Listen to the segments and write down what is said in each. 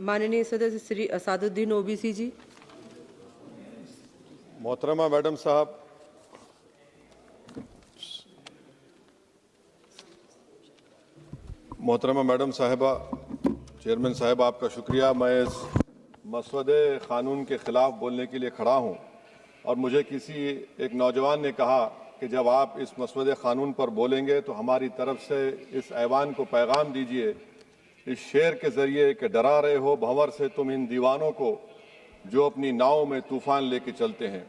माननीय सदस्य श्री असादुद्दीन ओबीसी जी। मोहतरमा मैडम साहब, मोहतरमा मैडम साहिबा, चेयरमैन साहब आपका शुक्रिया। मैं इस मसवदे क़ानून के ख़िलाफ़ बोलने के लिए खड़ा हूँ और मुझे किसी एक नौजवान ने कहा कि जब आप इस मसवदे क़ानून पर बोलेंगे तो हमारी तरफ से इस ऐवान को पैगाम दीजिए इस शेर के ज़रिए कि डरा रहे हो भंवर से तुम इन दीवानों को जो अपनी नाव में तूफ़ान लेके चलते हैं।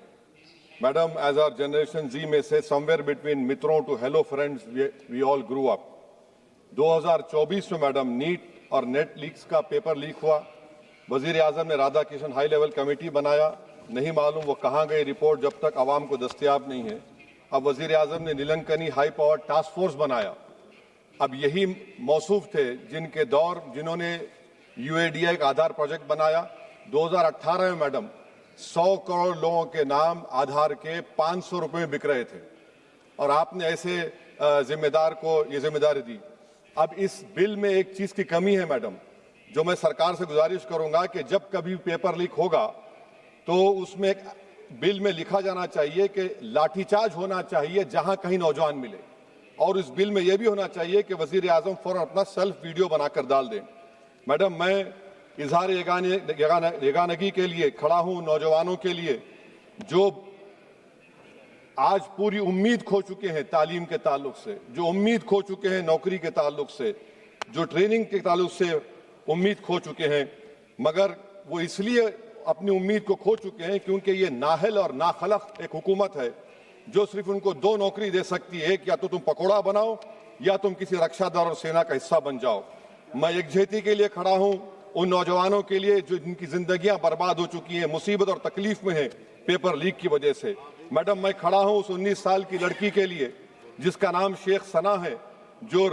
Madam, as our generation Z में से समवेयर बिटवीन मित्रों to hello friends we all grew up. 2024 में मैडम नीट और नेट लीक्स का पेपर लीक हुआ। वजीर आजम ने Radha Kishan high level committee बनाया, नहीं मालूम वो कहाँ गई रिपोर्ट जब तक आवाम को दस्तयाब नहीं है। अब वजीर आजम ने नीलंकनी हाई पावर टास्क फोर्स बनाया। अब यही मौसूफ थे जिनके दौर जिन्होंने यूएडीआई का आधार प्रोजेक्ट बनाया। 2018 में मैडम 100 करोड़ लोगों के नाम आधार के 500 रुपए में बिक रहे थे और आपने ऐसे जिम्मेदार को ये जिम्मेदारी दी। अब इस बिल में एक चीज की कमी है मैडम, जो मैं सरकार से गुजारिश करूंगा कि जब कभी पेपर लीक होगा तो उसमें एक बिल में लिखा जाना चाहिए कि लाठीचार्ज होना चाहिए जहां कहीं नौजवान मिले, और इस बिल में यह भी होना चाहिए कि वजीर आजम फौरन अपना सेल्फ वीडियो बनाकर डाल दें। मैडम, मैं इजहार यगानगी के लिए खड़ा हूं नौजवानों के लिए जो आज पूरी उम्मीद खो चुके हैं तालीम के ताल्लुक से, जो उम्मीद खो चुके हैं नौकरी के ताल्लुक से, जो ट्रेनिंग के ताल्लुक से उम्मीद खो चुके हैं, मगर वो इसलिए अपनी उम्मीद को खो चुके हैं क्योंकि ये नाहल और नाखलक एक हुकूमत है जो सिर्फ उनको दो नौकरी दे सकती है, या तो तुम पकौड़ा बनाओ या तुम किसी रक्षा दल और सेना का हिस्सा बन जाओ। मैं एकजुहती के लिए खड़ा हूं उन नौजवानों के लिए जो जिनकी जिंदगियां बर्बाद हो चुकी हैं, मुसीबत और तकलीफ में हैं पेपर लीक की वजह से। मैडम, मैं खड़ा हूं उस 19 साल की लड़की के लिए जिसका नाम शेख सना है, जो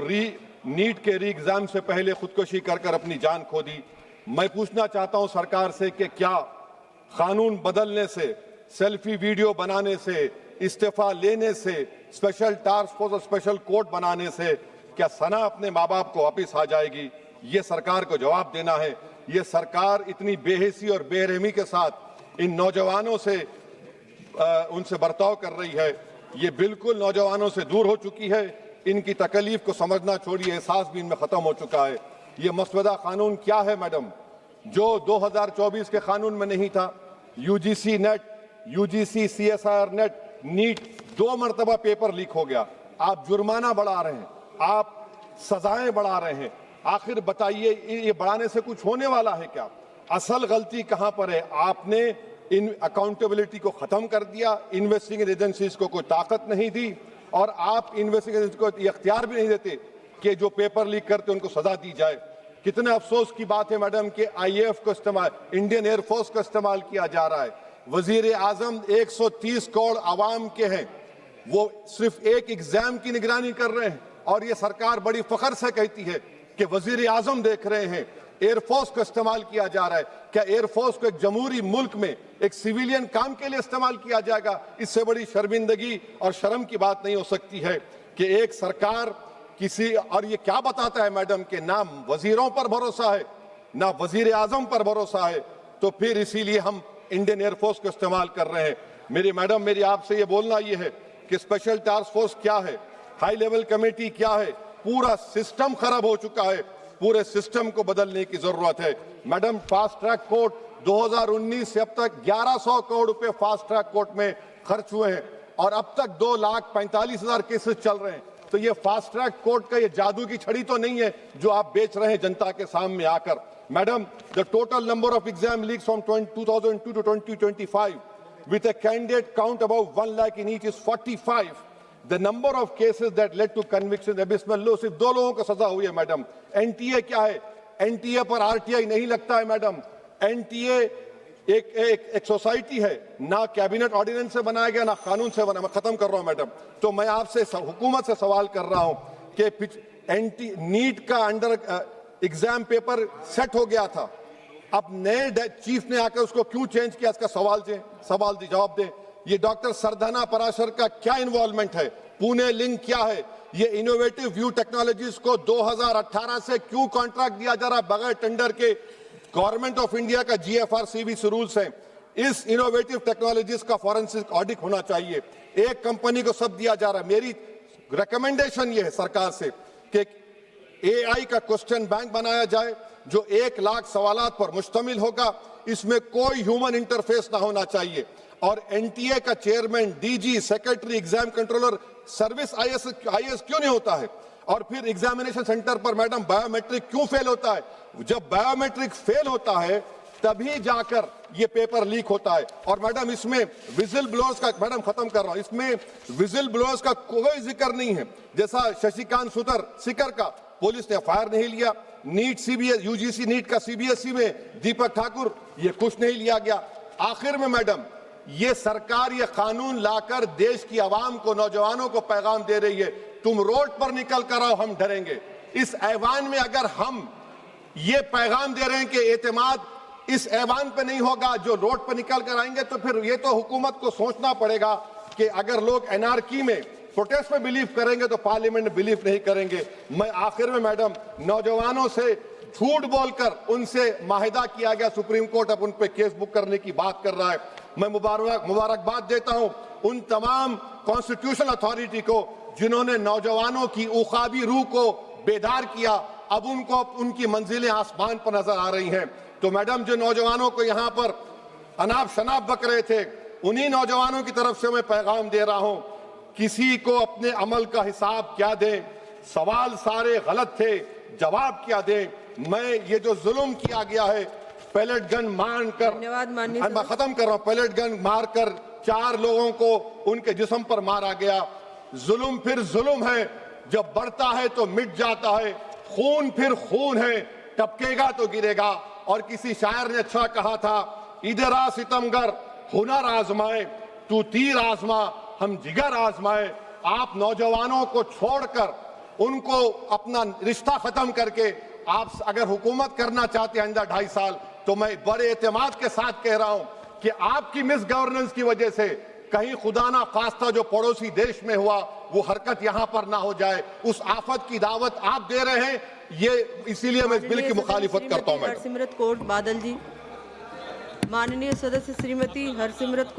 नीट के री एग्जाम से पहले खुदकुशी कर अपनी जान खो दी। मैं पूछना चाहता हूं सरकार से कि क्या कानून बदलने से, सेल्फी वीडियो बनाने से, इस्तीफा लेने से, स्पेशल टास्क फोर्स और स्पेशल कोर्ट बनाने से क्या सना अपने माँ बाप को वापिस आ जाएगी? ये सरकार को जवाब देना है। ये सरकार इतनी बेहिसी और बेरहमी के साथ इन नौजवानों से उनसे बर्ताव कर रही है, ये बिल्कुल नौजवानों से दूर हो चुकी है। इनकी तकलीफ को समझना छोड़िए, एहसास भी इनमें खत्म हो चुका है। ये मसवदा कानून क्या है मैडम, जो 2024 के कानून में नहीं था? UGC NET, UGC CSIR NET, NEET 2 मरतबा पेपर लीक हो गया। आप जुर्माना बढ़ा रहे हैं, आप सजाएं बढ़ा रहे हैं। आखिर बताइए, ये बढ़ाने से कुछ होने वाला है क्या? असल गलती कहां पर है? आपने इन अकाउंटेबिलिटी को खत्म कर दिया, इन्वेस्टिगेटिंग एजेंसीज को कोई ताकत नहीं दी, और आप इन्वेस्टिगेशन को ये इख्तियार भी नहीं देते कि जो पेपर लीक करते उनको सजा दी जाए। कितने अफसोस की बात है मैडम कि आईएएफ को इस्तेमाल, इंडियन एयरफोर्स का इस्तेमाल किया जा रहा है। वजीर आजम 130 करोड़ आवाम के हैं, वो सिर्फ एक एग्जाम की निगरानी कर रहे हैं, और ये सरकार बड़ी फख्र से कहती है कि वजीर आजम देख रहे हैं। एयरफोर्स का इस्तेमाल किया जा रहा है। क्या एयरफोर्स को एक जमहूरी मुल्क में एक सिविलियन काम के लिए इस्तेमाल किया जाएगा? इससे बड़ी शर्मिंदगी और शर्म की बात नहीं हो सकती है कि एक सरकार किसी, और ये क्या बताता है मैडम कि ना वजीरों पर भरोसा है ना वजीर आजम पर भरोसा है, तो फिर इसीलिए हम इंडियन एयरफोर्स को इस्तेमाल कर रहे हैं। मेरी मैडम, मेरी आपसे ये बोलना ये है कि स्पेशल टास्क फोर्स क्या है, हाई लेवल कमेटी क्या है? पूरा सिस्टम खराब हो चुका है, पूरे सिस्टम को बदलने की जरूरत है। मैडम, फास्ट ट्रैक कोर्ट 2019 से अब तक 1100 करोड़ रुपए फास्ट ट्रैक कोर्ट में खर्च हुए हैं और अब तक 2,45,000 केसेस चल रहे हैं। तो ये फास्ट ट्रैक कोर्ट का ये जादू की छड़ी तो नहीं है जो आप बेच रहे हैं जनता के सामने आकर। Madam, the total number of exam leaks from 2002 to 2025 with a candidate count above 1 lakh in each is 45. The number of cases that led to conviction abysmal low। सिर्फ 2 लोगों को सजा हुई है मैडम। एनटीए क्या है? एनटीए पर RTI नहीं लगता है मैडम। एनटीए एक सोसाइटी है, ना कैबिनेट ऑर्डिनेंस से बनाया गया ना कानून से बना। मैं खत्म कर रहा हूं मैडम। तो मैं आपसे हुकूमत से सवाल कर रहा हूं कि नीट का अंडर एग्जाम पेपर सेट हो गया था, अब नए चीफ ने आकर उसको क्यों चेंज किया? इसका जवाब दें। ये डॉक्टर सरदाना पराशर का क्या इन्वॉल्वमेंट है? पुणे लिंक क्या है? ये इनोवेटिव व्यू टेक्नोलॉजीज को 2018 से क्यों कॉन्ट्रैक्ट दिया जा रहा है बगैर टेंडर के? गवर्नमेंट ऑफ इंडिया का GFR-CBC रूल्स है, इस इनोवेटिव टेक्नोलॉजीज का फॉरेंसिक ऑडिट होना चाहिए। एक कंपनी को सब दिया जा रहा है। मेरी रिकमेंडेशन ये है सरकार से कि AI का क्वेश्चन बैंक बनाया जाए जो 1 लाख सवालात पर मुश्तमिल होगा, इसमें कोई ह्यूमन इंटरफेस ना होना चाहिए। और NTA का chairman, DG, secretary, exam controller, service IAS क्यों नहीं होता है? और फिर एग्जामिनेशन सेंटर पर मैडम बायोमेट्रिक क्यों फेल होता है? जब बायोमेट्रिक फेल होता है तभी जाकर ये पेपर लीक होता है। और मैडम इसमें विजिल ब्लोअर्स का, मैडम खत्म कर रहा हूं, इसमें विजिल ब्लोअर्स का कोई जिक्र नहीं है। जैसा शशिकांत सिकर का पुलिस ने FIR नहीं लिया, नीट UGC नीट का CBSE में दीपक ठाकुर, ये कुछ नहीं लिया गया। आखिर में मैडम ये सरकार ये कानून लाकर देश की आवाम को, नौजवानों को पैगाम दे रही है, तुम रोड पर निकल कर आओ, हम डरेंगे। इस ऐवान में अगर हम ये पैगाम दे रहे हैं कि एतमाद इस ऐवान पे नहीं होगा, जो रोड पर निकल कर आएंगे, तो फिर ये तो हुकूमत को सोचना पड़ेगा कि अगर लोग एनार्की में, प्रोटेस्ट में बिलीव करेंगे तो पार्लियामेंट में बिलीव नहीं करेंगे। मैं आखिर में मैडम नौजवानों से झूठ बोलकर उनसे माहिदा किया गया, सुप्रीम कोर्ट अब उन पे केस बुक करने की बात कर रहा है। मैं मुबारकबाद देता हूं उन तमाम कॉन्स्टिट्यूशनल अथॉरिटी को जिन्होंने नौजवानों की उखाबी रूह को बेदार किया। अब उनको उनकी मंजिलें आसमान पर नजर आ रही हैं। तो मैडम जो नौजवानों को यहाँ पर अनाप शनाप बक रहे थे, उन्हीं नौजवानों की तरफ से मैं पैगाम दे रहा हूं, किसी को अपने अमल का हिसाब क्या दें, सवाल सारे गलत थे, जवाब क्या दें। मैं ये जो जुल्म किया गया है, पैलेट गन मारकर, धन्यवाद माननीय मैं खत्म कर रहा हूं, पैलेट गन मारकर 4 लोगों को उनके जिस्म पर मारा गया। जुल्म फिर जुल्म है, जब बढ़ता है तो मिट जाता है। खून फिर खून है, टपकेगा तो गिरेगा। और किसी शायर ने अच्छा कहा था, इधर आ सितमगर हुनर आजमाए, तू तीर आजमा हम जिगर आजमाए। आप नौजवानों को छोड़कर उनको अपना रिश्ता खत्म करके आप अगर हुकूमत करना चाहते हैं आइंदा 2.5 साल, तो मैं बड़े एतमाद के साथ कह रहा हूं कि आपकी मिस गवर्नेंस की वजह से कहीं खुदा ना खास्ता जो पड़ोसी देश में हुआ वो हरकत यहां पर ना हो जाए। उस आफत की दावत आप दे रहे हैं, ये इसीलिए मैं इस बिल की मुखालिफत करता हूं। मैडम हरसिमरत कौर बादल जी। माननीय सदस्य श्रीमती हरसिमरत